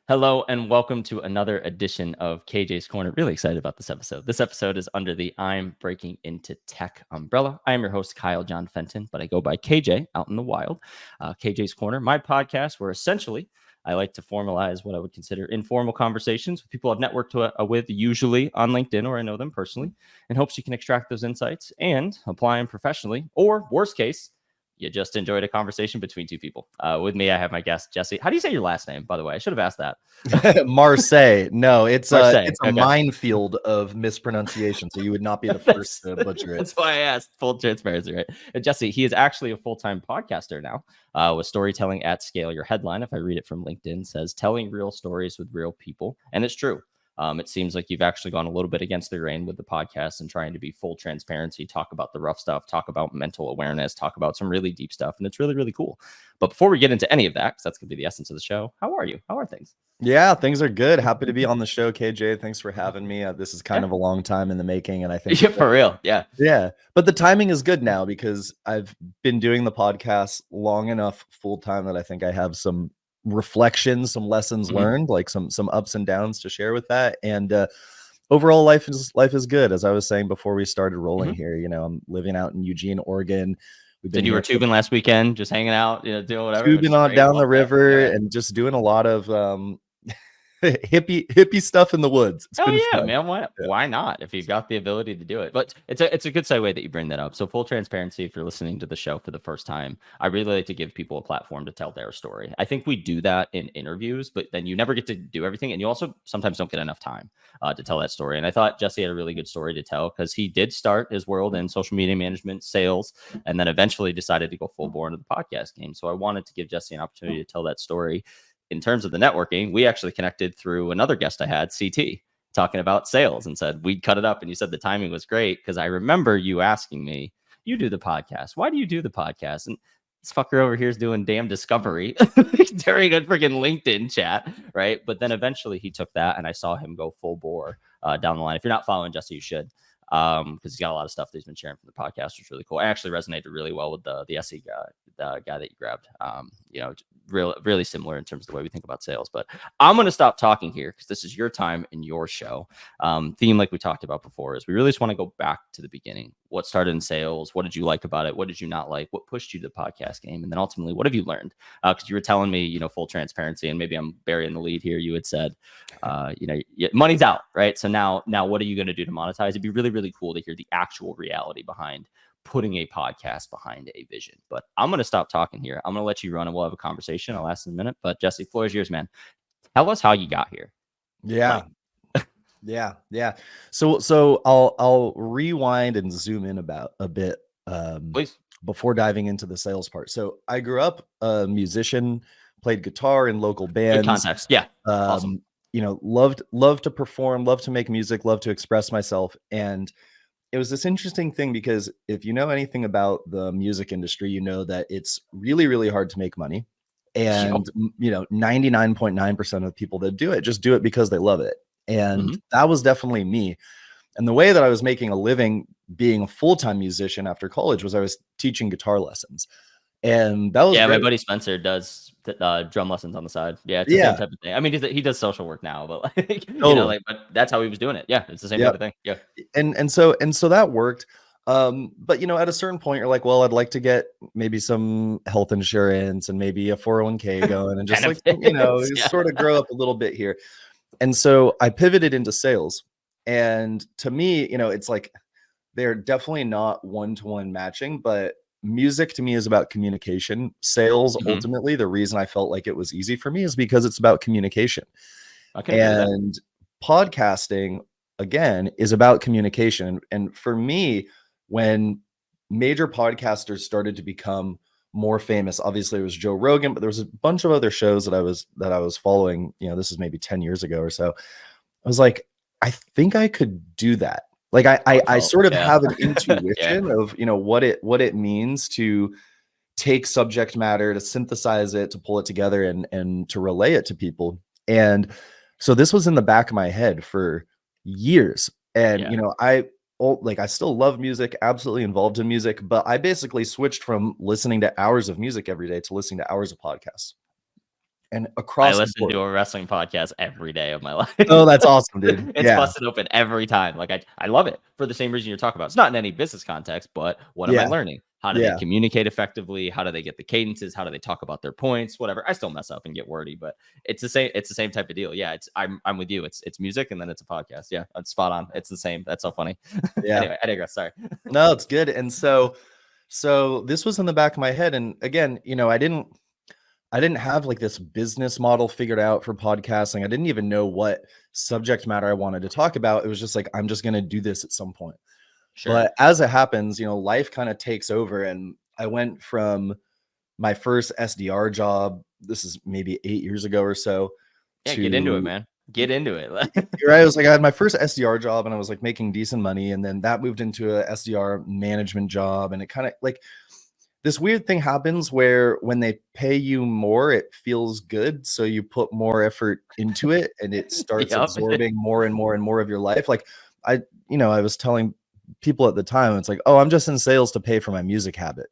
Hello and welcome to another edition of KJ's Corner. Really excited about this episode. This episode is under the I'm Breaking Into Tech umbrella. I am your host, Kyle John Fenton, but I go by KJ out in the wild. KJ's Corner, my podcast, where essentially I like to formalize what I would consider informal conversations with people I've networked with, usually on LinkedIn or I know them personally, in hopes you can extract those insights and apply them professionally, or worst case, you just enjoyed a conversation between two people. With me, I have my guest, Jesse. How do you say your last name, by the way? I should have asked that. Marseille. No, it's Marseille. It's a Okay. minefield of mispronunciation, so you would not be the first to butcher it. That's why I asked. Full transparency, right? And Jesse, he is actually a full-time podcaster now with Storytelling at Scale. Your headline, if I read it from LinkedIn, says telling real stories with real people. And it's true. It seems like you've actually gone a little bit against the grain with the podcast and trying to be full transparency, talk about the rough stuff, talk about mental awareness, talk about some really deep stuff. And it's really, really cool. But before we get into any of that, because that's going to be the essence of the show, how are you? How are things? Yeah, things are good. Happy to be on the show, KJ. Thanks for having me. This is kind of a long time in the making, and I think for real. Yeah. But the timing is good now because I've been doing the podcast long enough full time that I think I have some reflections, some lessons learned, like some ups and downs to share with that. And overall, life is good. As I was saying before we started rolling here, I'm living out in Eugene, Oregon. You were tubing last weekend, just hanging out, doing whatever. Tubing on down the river and just doing a lot of hippie stuff in the woods. It's fun. Man. Why not? If you've got the ability to do it. But it's a good segue that you bring that up. So full transparency, if you're listening to the show for the first time, I really like to give people a platform to tell their story. I think we do that in interviews, but then you never get to do everything. And you also sometimes don't get enough time to tell that story. And I thought Jesse had a really good story to tell because he did start his world in social media management, sales, and then eventually decided to go full bore into the podcast game. So I wanted to give Jesse an opportunity to tell that story. In terms of the networking, we actually connected through another guest I had, CT, talking about sales and said we'd cut it up. And you said the timing was great because I remember you asking me, you do the podcast. Why do you do the podcast? And this fucker over here is doing damn discovery during a freaking LinkedIn chat, right? But then eventually he took that and I saw him go full bore down the line. If you're not following Jesse, you should. Because he's got a lot of stuff that he's been sharing from the podcast, which is really cool. I actually resonated really well with the SE guy, the guy that you grabbed. Really similar in terms of the way we think about sales. But I'm going to stop talking here because this is your time and your show. Theme, like we talked about before, is we really just want to go back to the beginning. What started in sales? What did you like about it? What did you not like? What pushed you to the podcast game? And then ultimately, what have you learned? Because you were telling me, full transparency, and maybe I'm burying the lead here. You had said, money's out, right? So now what are you going to do to monetize? It'd be really, really cool to hear the actual reality behind putting a podcast behind a vision. But I'm going to stop talking here. I'm going to let you run and we'll have a conversation. I'll ask in a minute. But Jesse, floor is yours, man. Tell us how you got here. Yeah. Yeah. So I'll rewind and zoom in about a bit Please. Before diving into the sales part. So I grew up a musician, played guitar in local bands. Good context. Yeah. Awesome. Loved to perform, loved to make music, loved to express myself. And it was this interesting thing because if you know anything about the music industry, you know that it's really, really hard to make money. And, 99.9% of the people that do it just do it because they love it. And that was definitely me. And the way that I was making a living being a full-time musician after college was I was teaching guitar lessons. And that was great. My buddy Spencer does drum lessons on the side. Yeah, it's the same type of thing. I mean, he does social work now, but but that's how he was doing it. Yeah, it's the same type of thing. Yeah, and so that worked. But at a certain point, you're like, well, I'd like to get maybe some health insurance and maybe a 401k going, and just sort of grow up a little bit here. And so I pivoted into sales, and to me, it's like they're definitely not one-to-one matching, but music to me is about communication. Sales, ultimately, the reason I felt like it was easy for me is because it's about communication. And podcasting, again, is about communication. And for me, when major podcasters started to become more famous, obviously it was Joe Rogan, but there was a bunch of other shows that I was following. This is maybe 10 years ago or so. I was like, I think I could do that. Like I sort of have an intuition of, what it means to take subject matter, to synthesize it, to pull it together and to relay it to people. And so this was in the back of my head for years. And, I still love music, absolutely involved in music, but I basically switched from listening to hours of music every day to listening to hours of podcasts. And I across the listen board. to a wrestling podcast every day of my life. Oh, that's awesome, dude. It's Yeah. busted open every time. Like I love it for the same reason you're talking about. It's not in any business context, but what am I Yeah. learning? How do they Yeah. communicate effectively? How do they get the cadences? How do they talk about their points? Whatever. I still mess up and get wordy, but it's the same. It's the same type of deal. Yeah. I'm with you. It's music and then it's a podcast. Yeah, it's spot on. It's the same. That's so funny. Yeah. Anyway, I digress. Sorry. No, it's good. And so this was in the back of my head. And again, I didn't have like this business model figured out for podcasting. I didn't even know what subject matter I wanted to talk about. It was just like, I'm just going to do this at some point. Sure. But as it happens, life kind of takes over. And I went from my first SDR job, this is maybe 8 years ago or so. Yeah, get into it, man. Get into it. You're right. I was like, I had my first SDR job and I was like making decent money. And then that moved into a SDR management job. And it kind of like this weird thing happens where when they pay you more, it feels good. So you put more effort into it and it starts absorbing more and more and more of your life. Like I was telling people at the time, it's like, oh, I'm just in sales to pay for my music habit.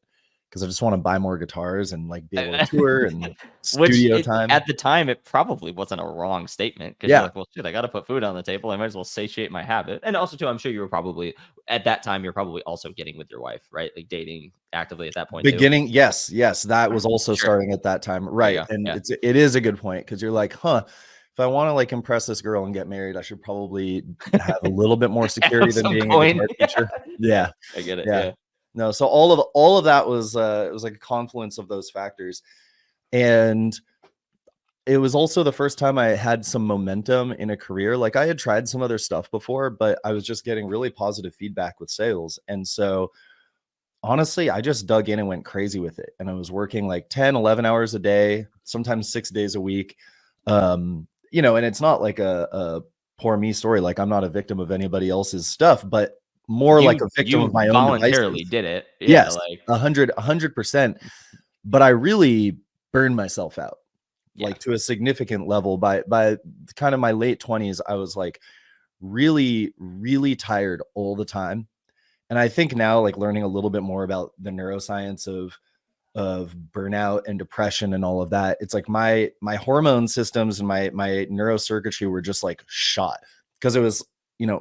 Because I just want to buy more guitars and like be able to tour and studio time. At the time, it probably wasn't a wrong statement. Because you're like, well, shit, I got to put food on the table. I might as well satiate my habit. And also, too, I'm sure you were probably at that time, you're probably also getting with your wife, right? Like dating actively at that point. Beginning, yes, that was also starting at that time, right? And it is a good point because you're like, if I want to like impress this girl and get married, I should probably have a little bit more security than being a guitar teacher. Yeah, I get it. Yeah. No, so all of that was it was like a confluence of those factors. And it was also the first time I had some momentum in a career. Like I had tried some other stuff before, but I was just getting really positive feedback with sales. And so honestly, I just dug in and went crazy with it. And I was working like 10, 11 hours a day, sometimes 6 days a week. And it's not like a poor me story. Like I'm not a victim of anybody else's stuff, but more like a victim of my own voluntarily devices. did it. Yeah, yes, like 100%. But I really burned myself out, like to a significant level. By kind of my late 20s, I was like really, really tired all the time. And I think now, like learning a little bit more about the neuroscience of burnout and depression and all of that, it's like my hormone systems and my neurocircuitry were just like shot because it was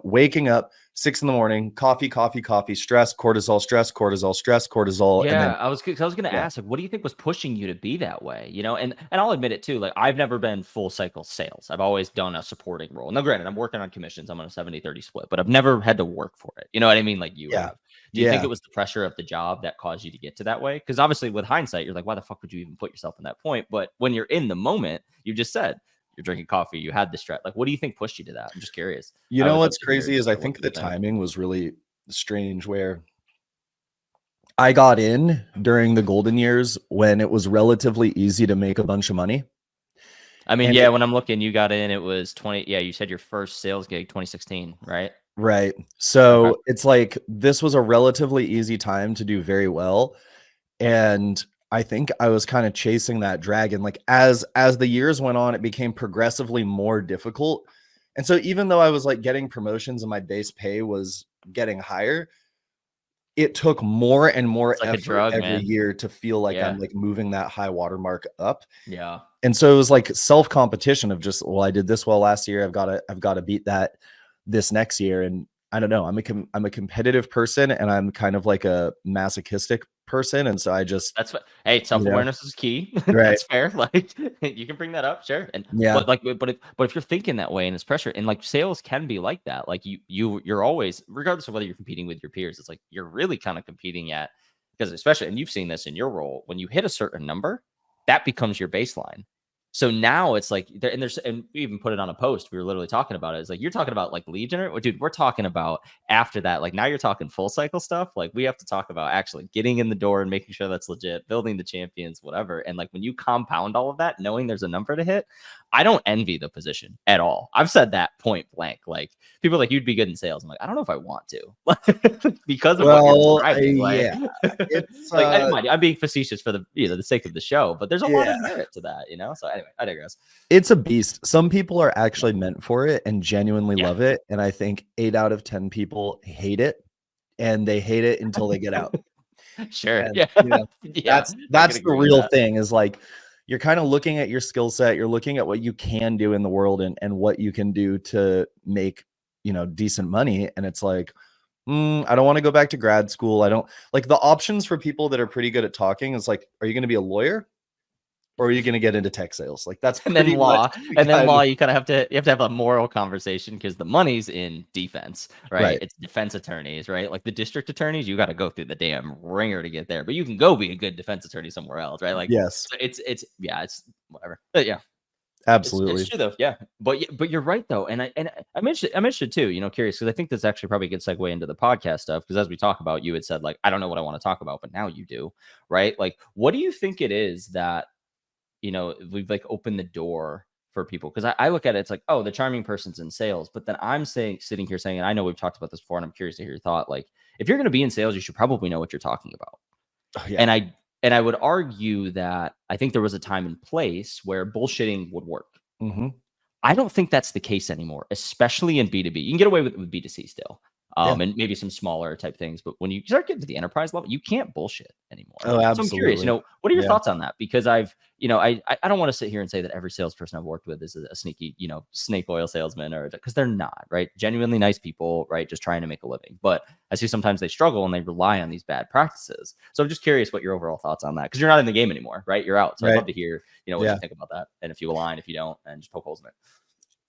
waking up 6 a.m, coffee, stress, cortisol. Yeah, and then I was going to ask, like, what do you think was pushing you to be that way? And I'll admit it too. Like, I've never been full cycle sales. I've always done a supporting role. Now, granted, I'm working on commissions. I'm on a 70-30 split, but I've never had to work for it. You know what I mean? Like you have. Do you think it was the pressure of the job that caused you to get to that way? Because obviously, with hindsight, you're like, why the fuck would you even put yourself in that point? But when you're in the moment, you just said, you're drinking coffee, you had the stress. Like, what do you think pushed you to that? I'm just curious. What's crazy is I think the timing was really strange where I got in during the golden years when it was relatively easy to make a bunch of money. I mean, when I'm looking, you got in, it was 20. Yeah, you said your first sales gig, 2016, right? Right. So it's like, this was a relatively easy time to do very well. And I think I was kind of chasing that dragon. Like as the years went on, it became progressively more difficult. And so even though I was like getting promotions and my base pay was getting higher, it took more and more effort every year to feel like I'm like moving that high watermark up. Yeah. And so it was like self-competition of just, well, I did this well last year. I've got to beat that this next year. And I don't know, I'm a competitive person and I'm kind of like a masochistic person. And so I just, that's what, hey, self-awareness is key. Right. That's fair. Like you can bring that up. Sure. And but if you're thinking that way and it's pressure and like sales can be like that, like you're always, regardless of whether you're competing with your peers, it's like, you're really kind of competing because especially, and you've seen this in your role, when you hit a certain number, that becomes your baseline. So now it's like, and we even put it on a post. We were literally talking about it. It's like, you're talking about like lead generation. Dude, we're talking about after that. Like now you're talking full cycle stuff. Like we have to talk about actually getting in the door and making sure that's legit, building the champions, whatever. And like when you compound all of that, knowing there's a number to hit, I don't envy the position at all. I've said that point blank. Like people are like, you'd be good in sales. I'm like, I don't know if I want to because of what you're driving. Like, it's like, I'm being facetious for the sake of the show, but there's a lot of merit to that, So anyway, I digress. It's a beast. Some people are actually meant for it and genuinely love it. And I think 8 out of 10 people hate it, and they hate it until they get out. Sure. And, that's the real thing is like, you're kind of looking at your skill set, you're looking at what you can do in the world and what you can do to make, decent money. And it's like, I don't want to go back to grad school. I don't like the options for people that are pretty good at talking is like, are you going to be a lawyer? Or are you going to get into tech sales? Like that's and then pretty much law, and then law. You kind of have a moral conversation because the money's in defense, right? It's defense attorneys, right? Like the district attorneys, you got to go through the damn ringer to get there, but you can go be a good defense attorney somewhere else, right? Like, yes, so it's whatever. But yeah, absolutely. It's true though. Yeah, but you're right though, and I'm interested too. Curious because I think that's actually probably a good segue into the podcast stuff. Because as we talk about, you had said like I don't know what I want to talk about, but now you do, right? Like, what do you think it is that we've like opened the door for people? Because I look at it, it's like, oh, the charming person's in sales, but then I'm sitting here saying, and I know we've talked about this before, and I'm curious to hear your thought. Like, if you're going to be in sales, you should probably know what you're talking about. Oh, yeah. And I would argue that I think there was a time and place where bullshitting would work. Mm-hmm. I don't think that's the case anymore, especially in B2B. You can get away with B2C still. And maybe some smaller type things, but when you start getting to the enterprise level, you can't bullshit anymore. Oh, absolutely. So I'm curious, what are your thoughts on that? Because I don't want to sit here and say that every salesperson I've worked with is a sneaky, snake oil salesman, or because they're not, right? Genuinely nice people, right? Just trying to make a living. But I see sometimes they struggle and they rely on these bad practices. So I'm just curious what your overall thoughts on that, because you're not in the game anymore, right? You're out. So I'd love to hear, what you think about that, and if you align, if you don't, and just poke holes in it.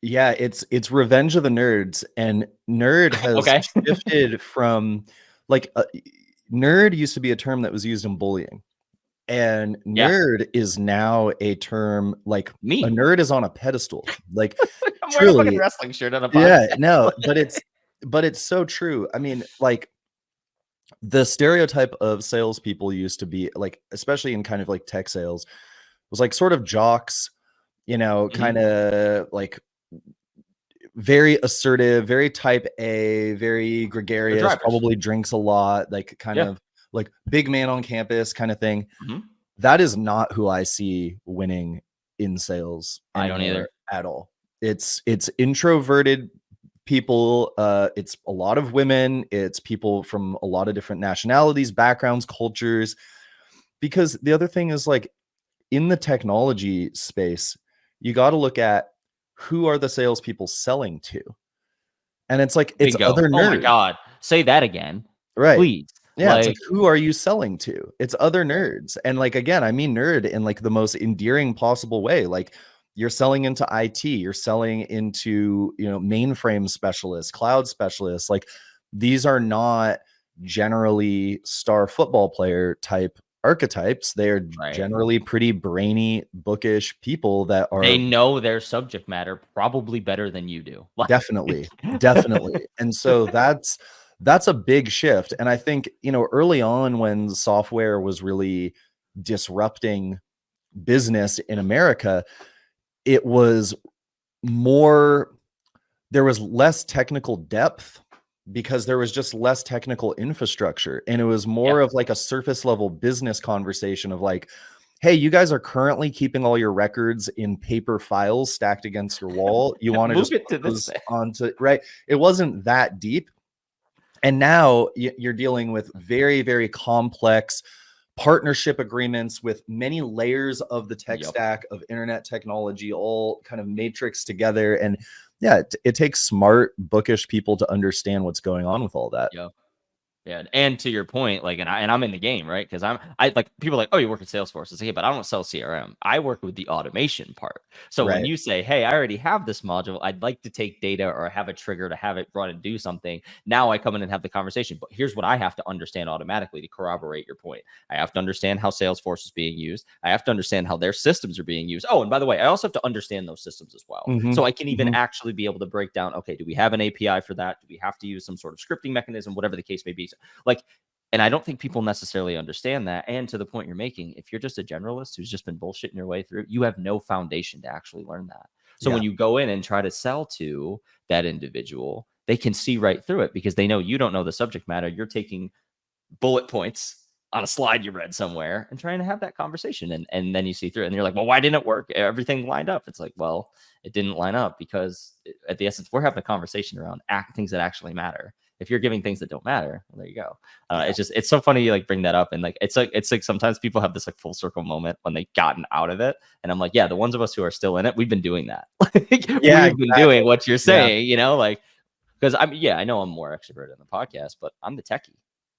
Yeah, it's Revenge of the Nerds, and nerd has shifted from like nerd used to be a term that was used in bullying, and nerd is now a term like me. A nerd is on a pedestal. Like I'm wearing a fucking wrestling shirt on a podcast. Yeah, no, but it's so true. I mean, like the stereotype of salespeople used to be like, especially in kind of like tech sales, was like sort of jocks, kind of like very assertive, very type A, very gregarious, probably drinks a lot, like kind of like big man on campus kind of thing. That is not who I see winning in sales. I don't either at all. It's introverted people. It's a lot of women. It's people from a lot of different nationalities, backgrounds, cultures. Because the other thing is like in the technology space, you got to look at who are the salespeople selling to, and it's like it's other nerds. Oh my god, say that again, right? Please. Yeah, it's like, who are you selling to? It's other nerds, and like again, I mean nerd in like the most endearing possible way. Like you're selling into IT, you're selling into mainframe specialists, cloud specialists. Like these are not generally star football player type archetypes. They're generally pretty brainy, bookish people that they know their subject matter probably better than you do. Definitely. And so that's a big shift. And I think, early on when software was really disrupting business in America, it was there was less technical depth because there was just less technical infrastructure. And it was more of like a surface level business conversation of like, hey, you guys are currently keeping all your records in paper files stacked against your wall. You want to just it to this onto, right? It wasn't that deep. And now you're dealing with very, very complex partnership agreements with many layers of the tech stack of internet technology, all kind of matrix together. And yeah, it takes smart, bookish people to understand what's going on with all that. Yeah, and to your point, like, and I'm in the game, right? Because I like people are like, oh, you work at Salesforce. It's like, hey, but I don't sell CRM. I work with the automation part. So when you say, hey, I already have this module, I'd like to take data or have a trigger to have it run and do something. Now I come in and have the conversation. But here's what I have to understand automatically to corroborate your point. I have to understand how Salesforce is being used. I have to understand how their systems are being used. Oh, and by the way, I also have to understand those systems as well. So I can even actually be able to break down, okay, do we have an API for that? Do we have to use some sort of scripting mechanism, whatever the case may be? Like, and I don't think people necessarily understand that. And to the point you're making, if you're just a generalist who's just been bullshitting your way through, you have no foundation to actually learn that. So when you go in and try to sell to that individual, they can see right through it because they know you don't know the subject matter. You're taking bullet points on a slide you read somewhere and trying to have that conversation. And then you see through it and you're like, well, why didn't it work? Everything lined up. It's like, well, it didn't line up because at the essence, we're having a conversation around things that actually matter. If you're giving things that don't matter, well, there you go. It's so funny you like bring that up, and like it's like sometimes people have this like full circle moment when they've gotten out of it, and I'm like, yeah, the ones of us who are still in it, we've been doing that. We've been doing what you're saying, you know, like because I know I'm more extroverted in the podcast, but I'm the techie.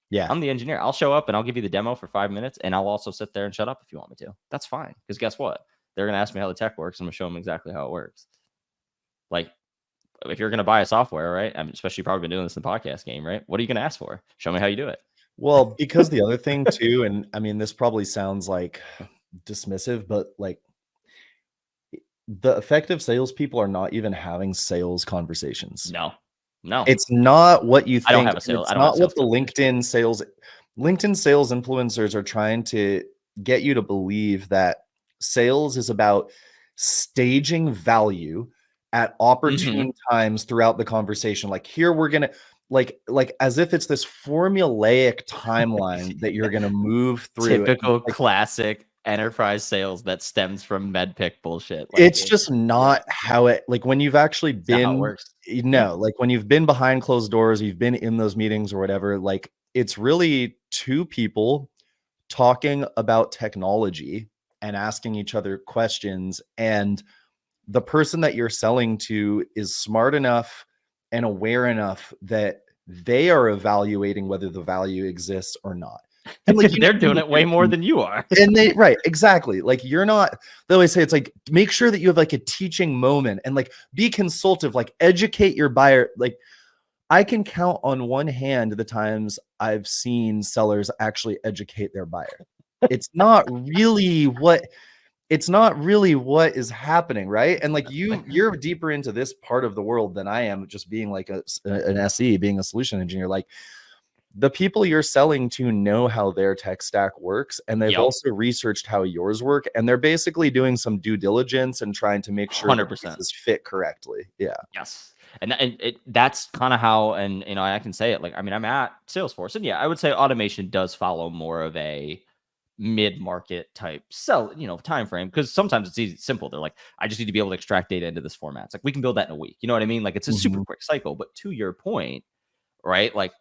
Yeah, I'm the engineer. I'll show up and I'll give you the demo for 5 minutes, and I'll also sit there and shut up if you want me to. That's fine, because guess what? They're gonna ask me how the tech works. I'm gonna show them exactly how it works. Like, if you're gonna buy a software, right? I mean, especially probably been doing this in the podcast game, right? What are you gonna ask for? Show me how you do it. Well, because the other thing too, and I mean, this probably sounds like dismissive, but like the effective salespeople are not even having sales conversations. No. It's not what you think. I don't have a sales. It's not what the LinkedIn sales influencers are trying to get you to believe, that sales is about staging value at opportune times throughout the conversation. Like, here we're gonna like as if it's this formulaic timeline that you're gonna move through. Typical classic enterprise sales that stems from medpic bullshit. Like, it's just not how it, like, when you've actually been, like when you've been behind closed doors, you've been in those meetings or whatever, like it's really two people talking about technology and asking each other questions, and the person that you're selling to is smart enough and aware enough that they are evaluating whether the value exists or not. And like they're doing it way more than you are. And right, exactly. Like, you're not, they always say it's like, make sure that you have like a teaching moment and like be consultative, like educate your buyer. Like, I can count on one hand the times I've seen sellers actually educate their buyer. It's not really what is happening, right? And like you're deeper into this part of the world than I am, just being like an SE, being a solution engineer. Like, the people you're selling to know how their tech stack works, and they've also researched how yours work, and they're basically doing some due diligence and trying to make sure 100% that this fit correctly. Yeah. Yes. And that's kind of how, and you know, I can say it, like, I mean, I'm at Salesforce, and yeah, I would say automation does follow more of a mid-market type time frame, because sometimes it's simple. They're like, I just need to be able to extract data into this format. It's like, we can build that in a week. You know what I mean? Like, it's a super quick cycle. But to your point, right? Like,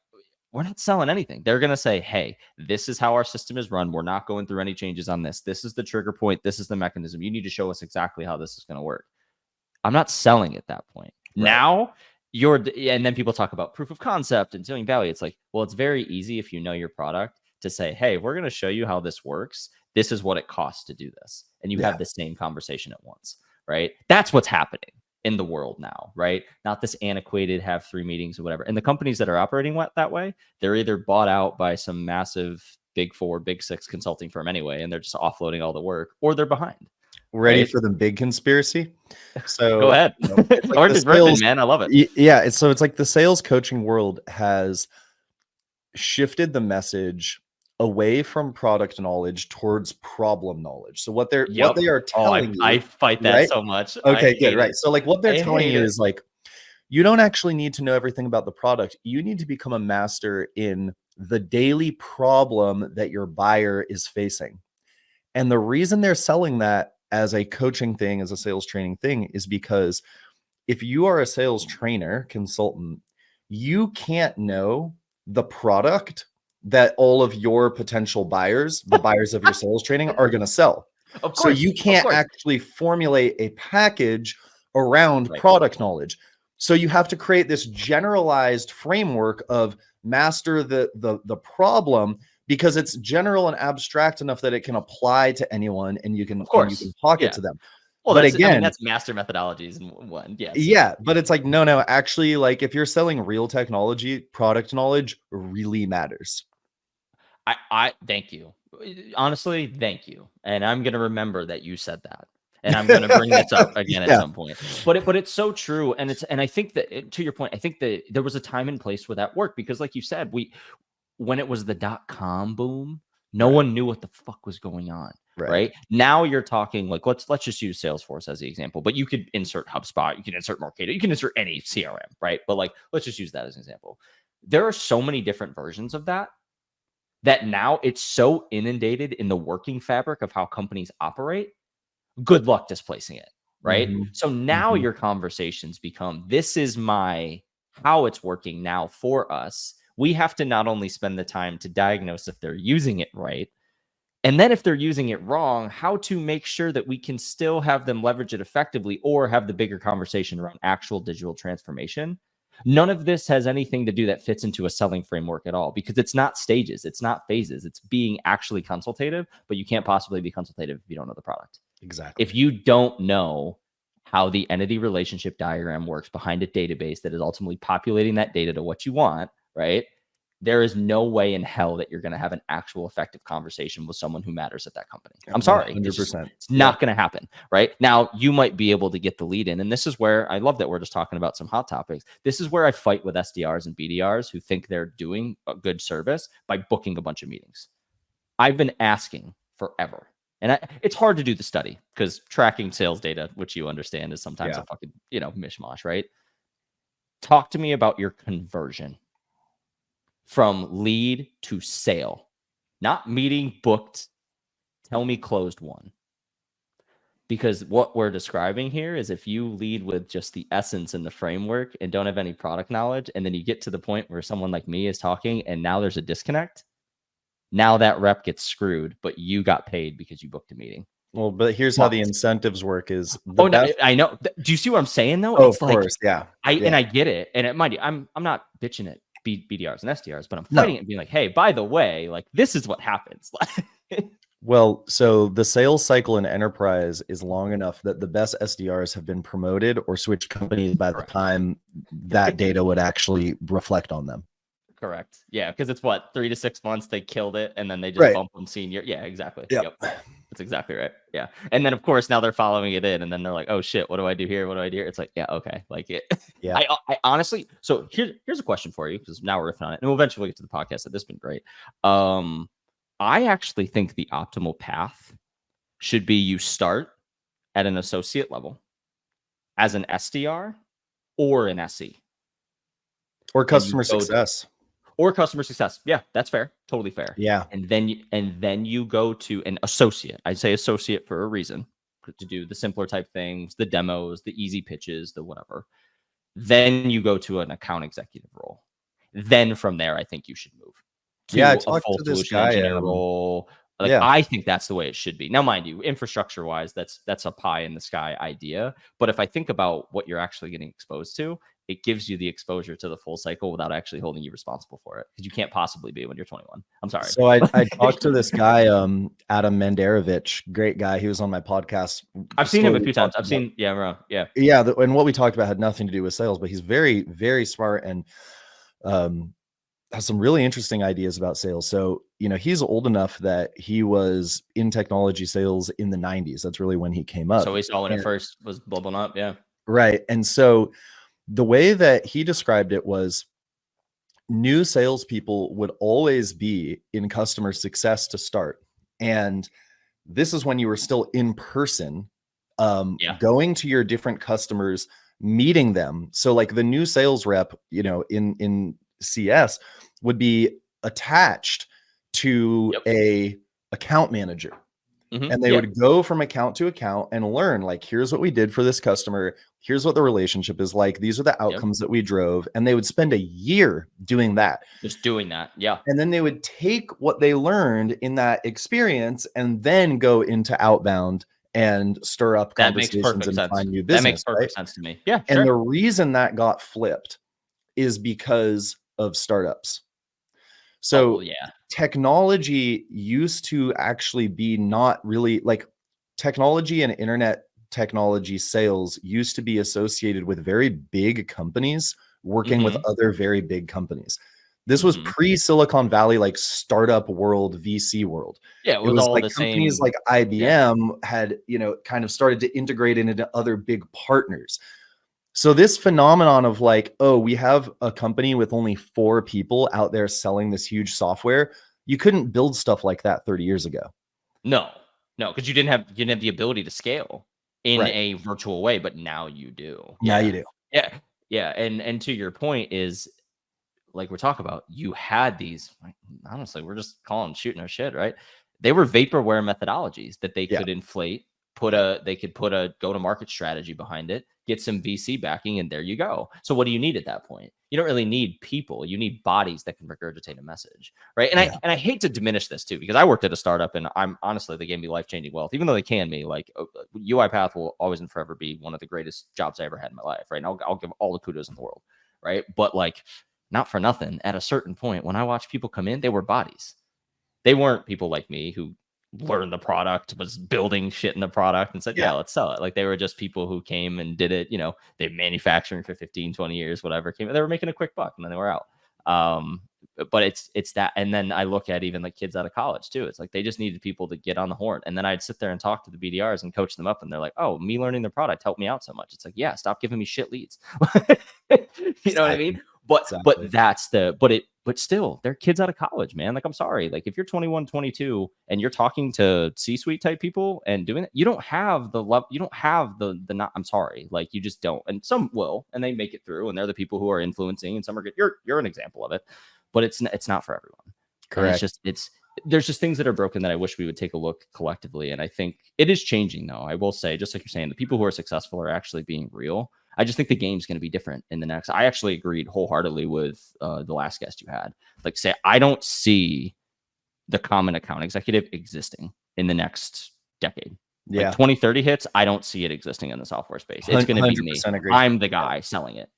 we're not selling anything. They're going to say, hey, this is how our system is run. We're not going through any changes on this. This is the trigger point. This is the mechanism. You need to show us exactly how this is going to work. I'm not selling at that point. Right. Now, and then people talk about proof of concept and selling value. It's like, well, it's very easy if you know your product to say, hey, we're going to show you how this works. This is what it costs to do this. And you have the same conversation at once, right? That's what's happening in the world now, right? Not this antiquated have 3 meetings or whatever. And the companies that are operating that way, they're either bought out by some massive big 4, big 6 consulting firm anyway, and they're just offloading all the work, or they're behind. Ready for the big conspiracy? So go ahead. Like Orange is Griffin, man. I love it. Yeah. So it's like the sales coaching world has shifted the message away from product knowledge towards problem knowledge. So what they are telling you, I fight that so much. Okay, good, right? So like what they're telling you is like, you don't actually need to know everything about the product. You need to become a master in the daily problem that your buyer is facing. And the reason they're selling that as a coaching thing, as a sales training thing, is because if you are a sales trainer, consultant, you can't know the product that all of your potential buyers, the buyers of your sales training, are going to sell. Of course, so you can't actually formulate a package around product knowledge. So you have to create this generalized framework of master the problem, because it's general and abstract enough that it can apply to anyone, and you can talk it to them. Well, but again, that's master methodologies in one. Yes. Yeah, but it's like, no, actually, like, if you're selling real technology, product knowledge really matters. I thank you. Honestly, thank you. And I'm going to remember that you said that. And I'm going to bring this up again at some point. But it's so true. And I think that, to your point, I think that there was a time and place where that worked, because like you said, when it was the .com boom, no one knew what the fuck was going on. Right. Now you're talking like, let's just use Salesforce as the example, but you could insert HubSpot, you can insert Marketo, you can insert any CRM, right? But like, let's just use that as an example. There are so many different versions of that now it's so inundated in the working fabric of how companies operate. Good luck displacing it, right? So now your conversations become, this is my how it's working now for us, we have to not only spend the time to diagnose if they're using it right, and then if they're using it wrong, how to make sure that we can still have them leverage it effectively or have the bigger conversation around actual digital transformation. None of this has anything to do that fits into a selling framework at all, because it's not stages, it's not phases, it's being actually consultative, but you can't possibly be consultative if you don't know the product. Exactly. If you don't know how the entity relationship diagram works behind a database that is ultimately populating that data to what you want, right? There is no way in hell that you're going to have an actual effective conversation with someone who matters at that company. I'm sorry. 100%. It's not going to happen, right? Now, you might be able to get the lead in. And this is where I love that we're just talking about some hot topics. This is where I fight with SDRs and BDRs who think they're doing a good service by booking a bunch of meetings. I've been asking forever. And it's hard to do the study because tracking sales data, which you understand, is sometimes a fucking, mishmash, right? Talk to me about your conversion from lead to sale, not meeting booked. Tell me closed one. Because what we're describing here is if you lead with just the essence and the framework and don't have any product knowledge, and then you get to the point where someone like me is talking and now there's a disconnect, now that rep gets screwed, but you got paid because you booked a meeting. Well, but here's how the incentives work is no, I know. Do you see what I'm saying though? Oh, it's of course, yeah. And I get it. And mind you, I'm not bitching at BDRs and SDRs, but I'm fighting it and being like, hey, by the way, like this is what happens. Well, so the sales cycle in enterprise is long enough that the best SDRs have been promoted or switched companies by the time that data would actually reflect on them. Correct. Yeah, because it's 3 to 6 months they killed it, and then they just bump them senior. Yeah, exactly. Yep. That's exactly right. Yeah. And then of course now they're following it in, and then they're like, oh shit, what do I do here? What do I do here? It's like, yeah, okay. Like it. Yeah. I honestly, so here's a question for you, because now we're riffing on it, and we'll eventually get to the podcast. This has been great. I actually think the optimal path should be you start at an associate level as an SDR or an SE. Or customer success. Or customer success. Yeah, that's fair. Totally fair. Yeah. And then you go to an associate. I say associate for a reason, to do the simpler type things, the demos, the easy pitches, the whatever. Then you go to an account executive role. Then from there, I think you should move to I a talked full to this solution guy, engineer role. I think that's the way it should be. Now, mind you, infrastructure wise, that's a pie in the sky idea. But if I think about what you're actually getting exposed to, it gives you the exposure to the full cycle without actually holding you responsible for it, because you can't possibly be when you're 21. I'm sorry. So I talked to this guy, Adam Menderovich, great guy. He was on my podcast. I've seen him a few times. Yeah. And what we talked about had nothing to do with sales, but he's very, very smart and has some really interesting ideas about sales. So, he's old enough that he was in technology sales in the 90s. That's really when he came up. So he saw when it first was bubbling up. Yeah. Right. And so the way that he described it was new salespeople would always be in customer success to start. And this is when you were still in person, going to your different customers, meeting them. So like the new sales rep, in CS would be attached to a account manager. And they would go from account to account and learn, like, here's what we did for this customer. Here's what the relationship is like. These are the outcomes that we drove. And they would spend a year doing that. Just doing that. Yeah. And then they would take what they learned in that experience and then go into outbound and stir up conversations and find new business. That makes perfect sense to me. Yeah. And the reason that got flipped is because of startups. So technology used to actually be not really like technology, and internet technology sales used to be associated with very big companies working with other very big companies. This was pre-Silicon Valley, like startup world, VC world. Yeah, it was all like the companies same. like IBM had, kind of started to integrate into other big partners. So this phenomenon of like, oh, we have a company with only 4 people out there selling this huge software. You couldn't build stuff like that 30 years ago. No, because you didn't have the ability to scale in a virtual way, but now you do. Now you do. Yeah. And to your point is, like we're talking about, you had these, honestly, we're just shooting our shit, right? They were vaporware methodologies that they could inflate put a go-to-market strategy behind it, get some VC backing, and there you go. So what do you need at that point? You don't really need people. You need bodies that can regurgitate a message, right? And I hate to diminish this too, because I worked at a startup, and I'm honestly, they gave me life-changing wealth, even though they can be like UiPath will always and forever be one of the greatest jobs I ever had in my life, right? And I'll give all the kudos in the world, right? But like, not for nothing, at a certain point, when I watched people come in, they were bodies. They weren't people like me who learned the product, was building shit in the product and said, yeah, let's sell it. Like, they were just people who came and did it. You know, they manufacturing for 15, 20 years, whatever, came, they were making a quick buck and then they were out. But it's that. And then I look at even like kids out of college too. It's like, they just needed people to get on the horn. And then I'd sit there and talk to the BDRs and coach them up. And they're like, oh, me learning the product helped me out so much. It's like, yeah, stop giving me shit leads. You know what I mean? But but still, they're kids out of college, man. Like, I'm sorry. Like, if you're 21, 22 and you're talking to C-suite type people and doing it, you don't have the love. You don't have the not, I'm sorry. Like, you just don't. And some will, and they make it through, and they're the people who are influencing, and some are good. You're an example of it, but it's not for everyone. Correct. And there's just things that are broken that I wish we would take a look collectively. And I think it is changing, though. I will say, just like you're saying, the people who are successful are actually being real. I just think the game's going to be different in the next. I actually agreed wholeheartedly with the last guest you had. Like, say, I don't see the common account executive existing in the next decade. Yeah. Like 2030 hits, I don't see it existing in the software space. It's going to be me. Agree. I'm the guy selling it.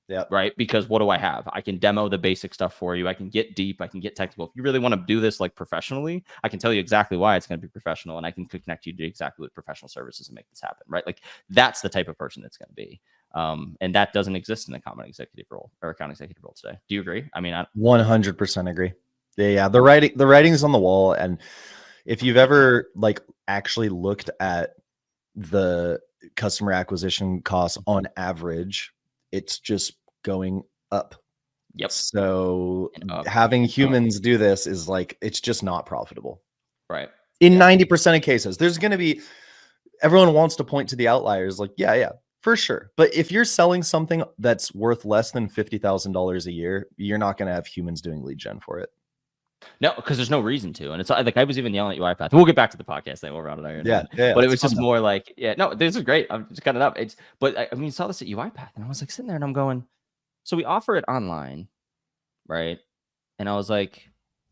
Yeah. Right. Because what do I have? I can demo the basic stuff for you. I can get deep. I can get technical. If you really want to do this like professionally, I can tell you exactly why it's going to be professional, and I can connect you to exactly with professional services and make this happen. Right. Like, that's the type of person it's going to be. And that doesn't exist in the common executive role or account executive role today. Do you agree? I mean, 100% agree. Yeah. The writing's on the wall. And if you've ever like actually looked at the customer acquisition costs on average, it's just going up. Yep. So having humans do this is like, it's just not profitable. Right. In 90% of cases, there's going to be, everyone wants to point to the outliers. Like, yeah, for sure. But if you're selling something that's worth less than $50,000 a year, you're not going to have humans doing lead gen for it. No, because there's no reason to. And it's like, I was even yelling at UiPath. We'll get back to the podcast thing. We'll round it out. Yeah. But it was just more like, no, this is great. I'm just cutting it up. But I mean, saw this at UiPath, and I was like sitting there and I'm going, so we offer it online, right? And I was like,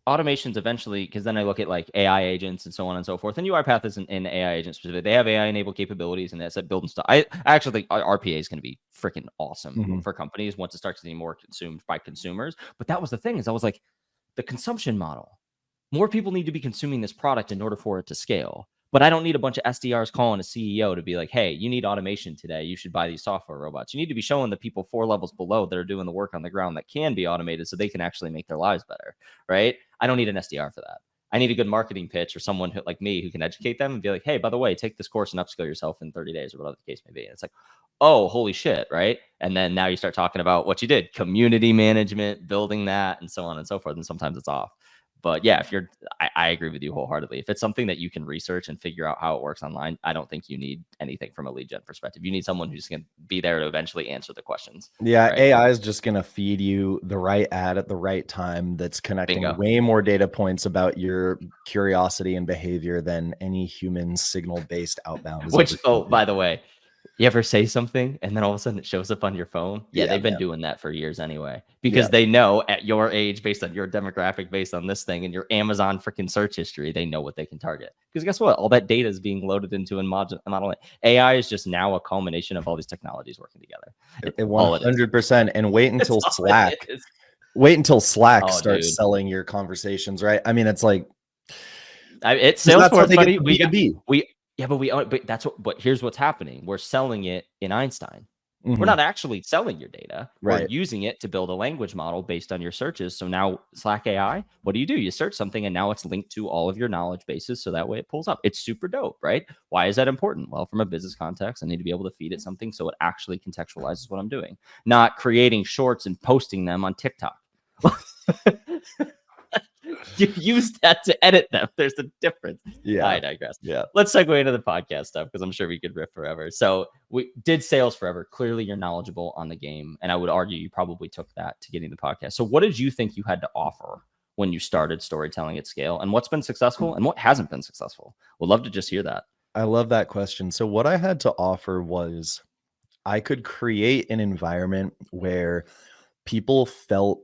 automations eventually, because then I look at like AI agents and so on and so forth. And UiPath isn't in AI agent specific. They have AI enabled capabilities, and that's at building stuff. I actually think RPA is going to be freaking awesome for companies once it starts getting more consumed by consumers. But that was the thing, is I was like, the consumption model, more people need to be consuming this product in order for it to scale. But I don't need a bunch of SDRs calling a CEO to be like, hey, you need automation today. You should buy these software robots. You need to be showing the people 4 levels below that are doing the work on the ground that can be automated so they can actually make their lives better, right? I don't need an SDR for that. I need a good marketing pitch or someone who, like me, who can educate them and be like, hey, by the way, take this course and upskill yourself in 30 days or whatever the case may be. And it's like, oh, holy shit, right? And then now you start talking about what you did, community management, building that, and so on and so forth. And sometimes it's off. But yeah, I agree with you wholeheartedly. If it's something that you can research and figure out how it works online, I don't think you need anything from a lead gen perspective. You need someone who's going to be there to eventually answer the questions. Yeah, right? AI is just going to feed you the right ad at the right time that's connecting way more data points about your curiosity and behavior than any human signal-based outbound. Which, by the way, you ever say something and then all of a sudden it shows up on your phone? Yeah, they've been doing that for years anyway, because they know at your age, based on your demographic, based on this thing and your Amazon freaking search history, they know what they can target. Because guess what? All that data is being loaded into and modeling. AI is just now a culmination of all these technologies working together. 100%. And wait until Slack starts selling your conversations, right? I mean, it's like, it's Salesforce, but here's what's happening. We're selling it in Einstein. We're not actually selling your data. We're using it to build a language model based on your searches. So now Slack AI, what do? You search something and now it's linked to all of your knowledge bases. So that way it pulls up. It's super dope, right? Why is that important? Well, from a business context, I need to be able to feed it something so it actually contextualizes what I'm doing, not creating shorts and posting them on TikTok. You use that to edit them. There's a difference. Yeah, I digress. Yeah, let's segue into the podcast stuff, because I'm sure we could riff forever. So we did sales forever. Clearly, you're knowledgeable on the game, and I would argue you probably took that to getting the podcast. So what did you think you had to offer when you started storytelling at scale, and what's been successful and what hasn't been successful? We'd love to just hear that. I love that question. So what I had to offer was I could create an environment where people felt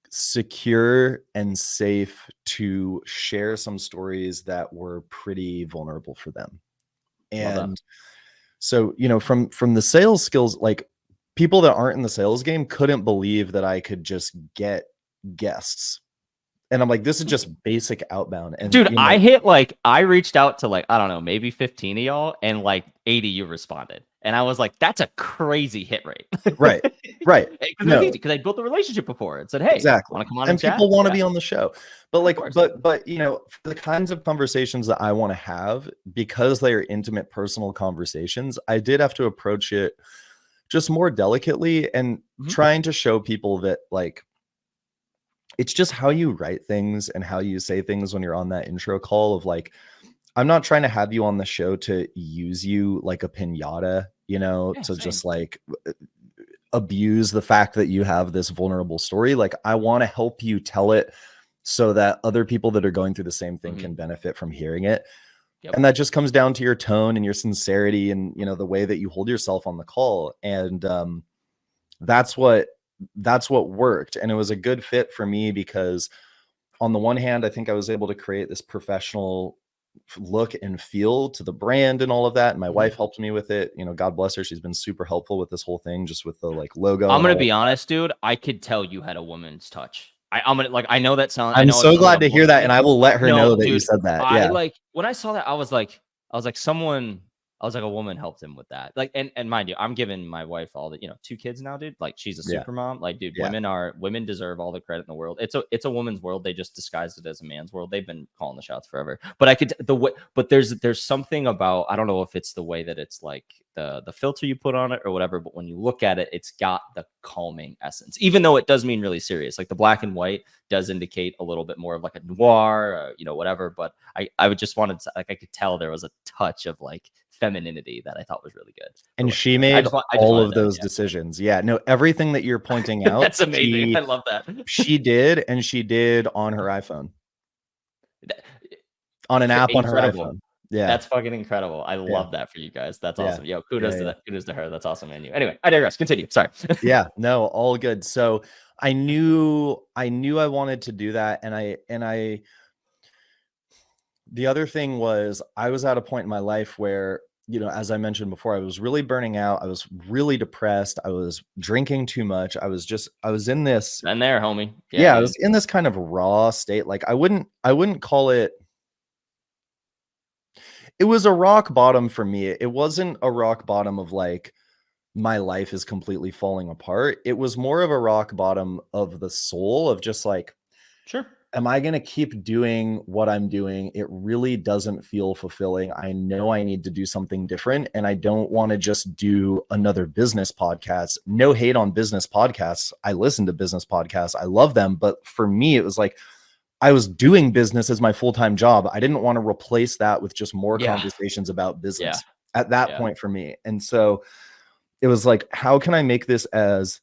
secure and safe to share some stories that were pretty vulnerable for them. Love that. And so, from the sales skills, like people that aren't in the sales game couldn't believe that I could just get guests. And I'm like, this is just basic outbound. And dude, I reached out to like, I don't know, maybe 15 of y'all, and like 80 you responded. And I was like, that's a crazy hit rate. right. Because it was easy, because I built a relationship before and said, hey, exactly. want to come on And chat? people want to be on the show. But like, but for the kinds of conversations that I want to have, because they are intimate, personal conversations, I did have to approach it just more delicately and trying to show people that like, it's just how you write things and how you say things when you're on that intro call of like, I'm not trying to have you on the show to use you like a pinata, just like abuse the fact that you have this vulnerable story. Like, I want to help you tell it so that other people that are going through the same thing can benefit from hearing it. Yep. And that just comes down to your tone and your sincerity and, the way that you hold yourself on the call. And that's what worked. And it was a good fit for me because on the one hand, I think I was able to create this professional look and feel to the brand and all of that. And my wife helped me with it. God bless her. She's been super helpful with this whole thing, just with the like logo. I'm going to be honest, dude. I could tell you had a woman's touch. I'm gonna like, I know that sounds, I'm so glad to hear that. And I will let her know that you said that. Yeah. Like when I saw that, I was like, a woman helped him with that. Like, and mind you, I'm giving my wife all the, 2 kids now, dude. Like, she's a super mom. Like, dude, women deserve all the credit in the world. It's a woman's world. They just disguised it as a man's world. They've been calling the shots forever. But but there's something about, I don't know if it's the way that it's like the filter you put on it or whatever, but when you look at it, it's got the calming essence, even though it does mean really serious. Like the black and white does indicate a little bit more of like a noir, whatever. But I would just wanted to, like, I could tell there was a touch of like femininity that I thought was really good. And she made all of those decisions. Yeah, no, everything that you're pointing out. That's amazing. I love that. She did on her iPhone. On an app on her iPhone. Yeah. That's fucking incredible. I love that for you guys. That's awesome. Yo, kudos to that. Kudos to her. That's awesome, man. Anyway, I digress. Continue. Sorry. Yeah, no, all good. So I knew I wanted to do that. And the other thing was I was at a point in my life where, as I mentioned before, I was really burning out. I was really depressed. I was drinking too much. I was in this. And there, homie. Yeah, I was in this kind of raw state. Like I wouldn't call it. It was a rock bottom for me. It wasn't a rock bottom of like my life is completely falling apart. It was more of a rock bottom of the soul of just like, sure, am I going to keep doing what I'm doing? It really doesn't feel fulfilling. I know I need to do something different, and I don't want to just do another business podcast. No hate on business podcasts. I listen to business podcasts. I love them. But for me, it was like, I was doing business as my full-time job. I didn't want to replace that with just more conversations about business at that point for me. And so it was like, how can I make this as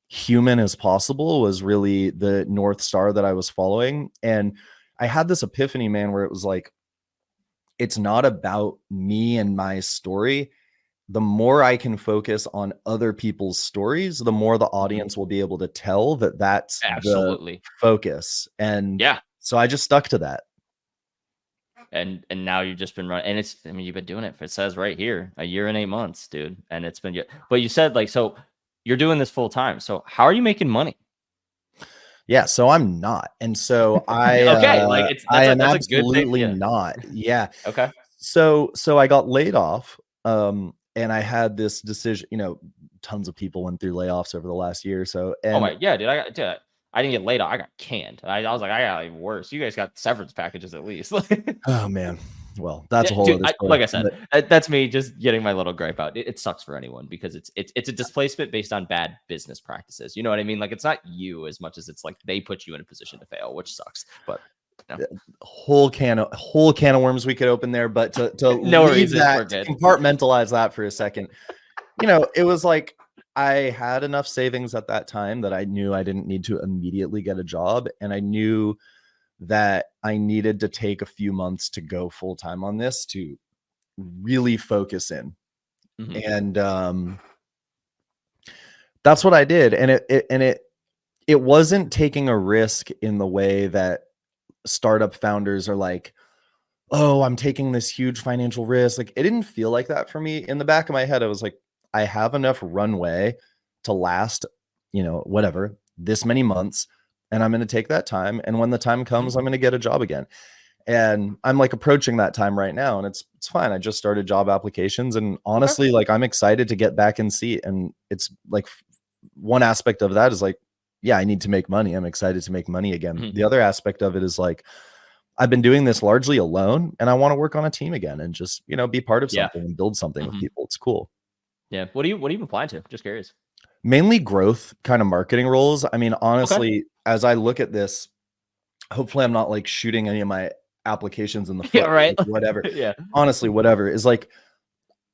human as possible was really the North Star that I was following. And I had this epiphany, man, where it was like, it's not about me and my story. The more I can focus on other people's stories, the more the audience will be able to tell that that's the focus. And so I just stuck to that. And now you've just been running, and you've been doing it. It says right here, 1 year and 8 months, dude. And it's been, but you said like, so you're doing this full time. So how are you making money? Yeah, so I'm not. And so I am absolutely not. Yeah. Okay. So I got laid off. And I had this decision, tons of people went through layoffs over the last year or so. And oh my, yeah, dude, I didn't get laid off. I got canned. I was like, I got even worse. You guys got severance packages at least. Oh man. Well, that's a whole other story. Like I said, that's me just getting my little gripe out. It sucks for anyone because it's a displacement based on bad business practices. You know what I mean? Like, it's not you as much as it's like they put you in a position to fail, which sucks. But whole can of worms we could open there, but to no leave that, to compartmentalize that for a second, it was like I had enough savings at that time that I knew I didn't need to immediately get a job, and I knew that I needed to take a few months to go full time on this to really focus in. And that's what I did. And it wasn't taking a risk in the way that startup founders are like, oh, I'm taking this huge financial risk. Like, it didn't feel like that for me. In the back of my head, I was like, I have enough runway to last, whatever, this many months. And I'm going to take that time. And when the time comes, I'm going to get a job again. And I'm like approaching that time right now, and it's fine. I just started job applications, and honestly, like, I'm excited to get back in seat. And it's like, one aspect of that is like, yeah, I need to make money. I'm excited to make money again. The other aspect of it is like, I've been doing this largely alone, and I want to work on a team again and just, be part of something and build something with people. It's cool. Yeah. What are you applying to? Just curious. Mainly growth kind of marketing roles. I mean, honestly, as I look at this, hopefully I'm not like shooting any of my applications in the foot. Yeah, right. Like, whatever. Yeah. Honestly, whatever is like,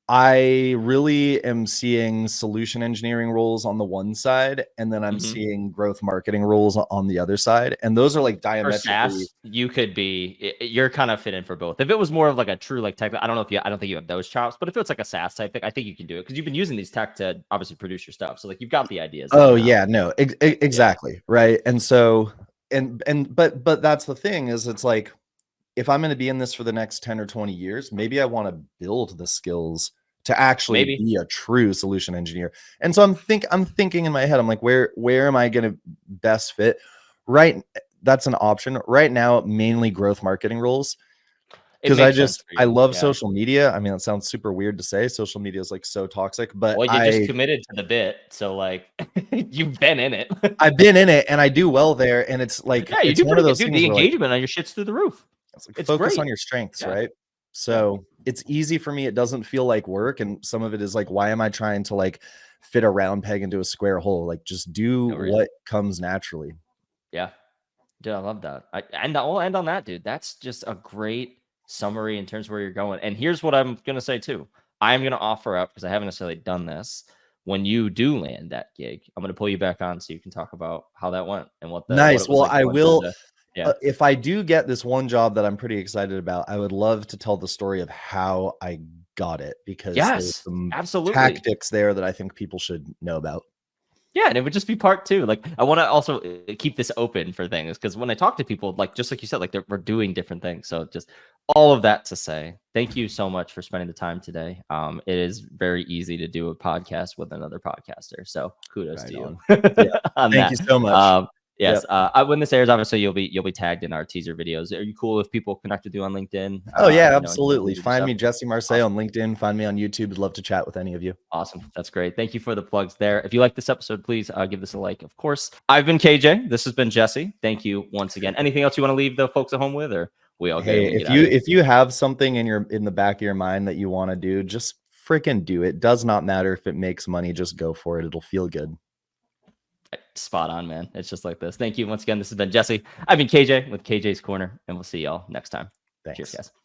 I really am seeing solution engineering roles on the one side, and then I'm seeing growth marketing roles on the other side. And those are like diametrically. For SaaS, you're kind of fit in for both. If it was more of like a true like tech, I don't think you have those chops, but if it's like a SaaS type thing, I think you can do it because you've been using these tech to obviously produce your stuff. So like you've got the ideas. Oh yeah, no, exactly. Yeah. Right. And so, but that's the thing is, it's like, if I'm going to be in this for the next 10 or 20 years, maybe I want to build the skills to actually be a true solution engineer. And so I'm thinking in my head, I'm like, where am I going to best fit? Right. That's an option right now, mainly growth marketing roles. Because I love social media. I mean, it sounds super weird to say. Social media is like so toxic, but you just committed to the bit. So like you've been in it. I've been in it and I do well there. And it's like, yeah, you it's do one of those things the engagement on your shit's through the roof. It's focus on your strengths, right? So it's easy for me. It doesn't feel like work. And some of it is like, why am I trying to like fit a round peg into a square hole? Like, just do what comes naturally. Yeah. Dude, I love that. And I'll end on that, dude. That's just a great summary in terms of where you're going. And here's what I'm going to say too. I'm going to offer up, because I haven't necessarily done this. When you do land that gig, I'm going to pull you back on so you can talk about how that went and what the nice. What well, I will. If I do get this one job that I'm pretty excited about, I would love to tell the story of how I got it, because there's some tactics there that I think people should know about. Yeah, and it would just be part 2. Like, I want to also keep this open for things, because when I talk to people, like, just like you said, like, we're doing different things. So just all of that to say, thank you so much for spending the time today. It is very easy to do a podcast with another podcaster. So kudos to you. Thank you so much. Yes. When this airs, obviously you'll be tagged in our teaser videos. Are you cool if people connect with you on LinkedIn? Oh yeah, absolutely. Find me Jesse Marseille on LinkedIn. Find me on YouTube. I'd love to chat with any of you. Awesome. That's great. Thank you for the plugs there. If you like this episode, please give this a like. Of course. I've been KJ. This has been Jesse. Thank you once again. Anything else you want to leave the folks at home with, or we all good? If you have something in the back of your mind that you want to do, just freaking do it. Does not matter if it makes money. Just go for it. It'll feel good. Spot on, man. It's just like this. Thank you once again. This has been Jesse. I've been KJ with KJ's Corner, and we'll see y'all next time. Thanks. Cheers, guys.